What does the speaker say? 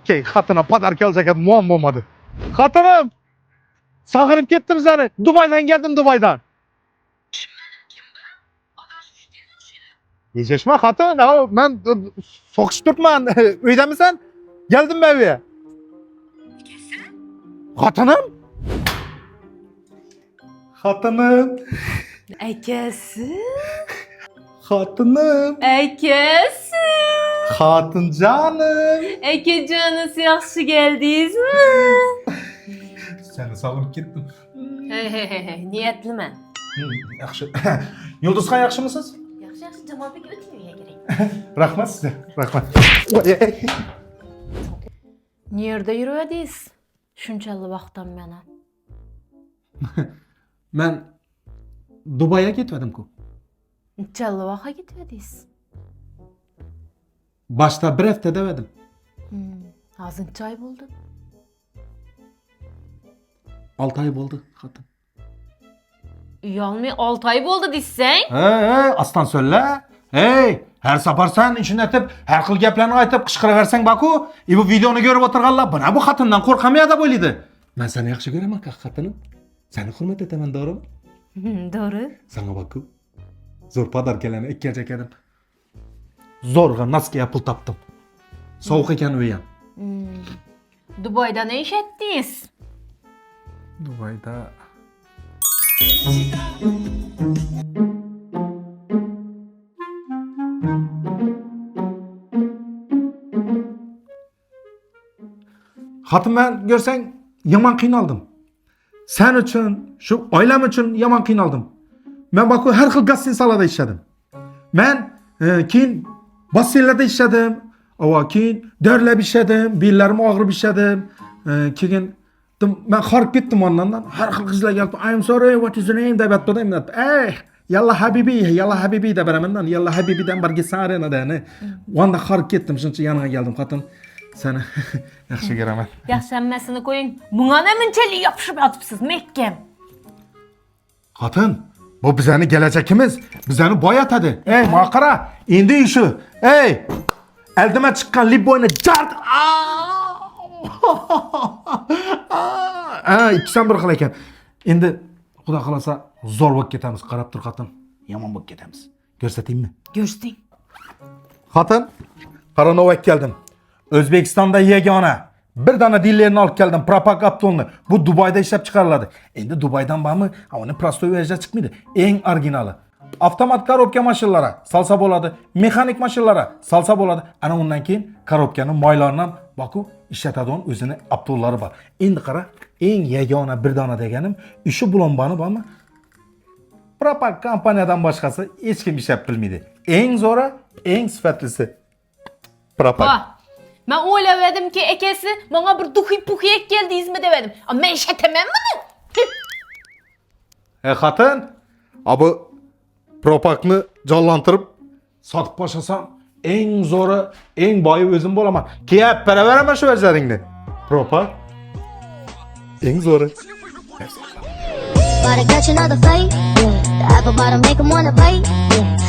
Ki xatına padar gelecek muam olmadı. Xatınım. Sağırıp gittim seni. Dubai'den geldim Dubai'den. Yiyeceğim xatın. Ben soğuş tutman. Uyda mısın? Geldim ben evye. Xatınım. Xatınım. Akası. Xatınım. Akası. Xatın canım. Akacanız yaxşı geldinizmi? Seni sağırıp gittim. Niyetlimen. Yaxşı. Yulduzxan yaxşı mısınız? Yaxşı yaxşı Cemal Bey ötmeye gerek. Rahmat size. Rahmat. Nerede yürüyediniz? Şunçalı vaqtdan bana. Ben Dubai'ye gitmedim ku. Neçalı vaqa gitmediniz? Başta bir hafta demedim. Azın çay buldu. 6 ay oldu hatun. Yani 6 ay oldu desen. Hey, aslan söyle. Hey, her safar sen işini etip, her xil gaplarni aytib qishqiraversan baku, bu videoni ko'rib o'tirganlar bana bu xatindan qo'rqamaydi bo'ladi. Men seni yaxshi ko'raman xatinim. Seni hurmat etaman, to'g'rimi? Doğru. Sana baku. Zo'r podarkalarni ekkajak edim. Zo'rg'a noskiga pul topdim. Sovuq ekan u ham. Dubay'da ne iş ettiniz? Dubayda Hatun ben görsen yaman qiynaldim. Sen için, şu ailem için yaman qiynaldim. Ben baku her xil gaz salada ishladim. Ben keyin bassellarda ishladim. Keyin dörlab ishladim, bellarim og'rib ishladim. Keyin ben xorib ketdim ondan. Har xil qizlar kelib, "I'm sorry, what is your name?" deb aytdim. Yalla habibi deb beraman. Yalla habibidan birga sarena dani. Onda xorib ketdim, shuncha yanına geldim xotin. Seni yaxshi ko'raman. Yaxshanmasini qo'ying. Bunga neminchalik yopishib yotibsiz, Mekkem. Xotin, bu bizani kelajagimiz, bizani boyatadi. Ey, maqara, endi ishi. Ey, eldima chiqqan libboyni jart. İkisidan bir xil ekan. Endi xudo xolasa zo'r bo'lib ketamiz. Qarab tur xotin. Yomon bo'lib ketamiz. Ko'rsataymi? Görsün. Xotin, Qaranovak keldim. O'zbekistonda yagona bir dona dillerni olib keldim, Propak Abdulni. Bu Dubayda ishlab chiqariladi. Endi Dubaydan bormi? Uni prostoy versiya chiqmaydi. Eng originali. Avtomat korobka mashinalari salsa bo'ladi, mexanik mashinalari salsa bo'ladi. Ana undan keyin korobkani moylardan boku ishlatadigan o'zini Abdullari bor. Endi qara, eng yagona bir dona deganim, ishi bulonbani bormi? Propak kompaniyadan boshqasi hech kim ishlab bilmaydi. Eng zo'ri, eng sifatlisi Propak. Ben o'yladim ki ekesi bana bir duhi puhiye geldiniz mi demedim. Ama ben işletemem bunu. Xotin, bu Propakni jonlantirib sotib boshlasam, eng zo'ri, eng boyi o'zim bo'laman. Kiyib beraveraman shu o'zlaringni. Propak eng zo'ri. Gotta catch another fight. Yeah. The apple bottom make 'em wanna bite. Yeah.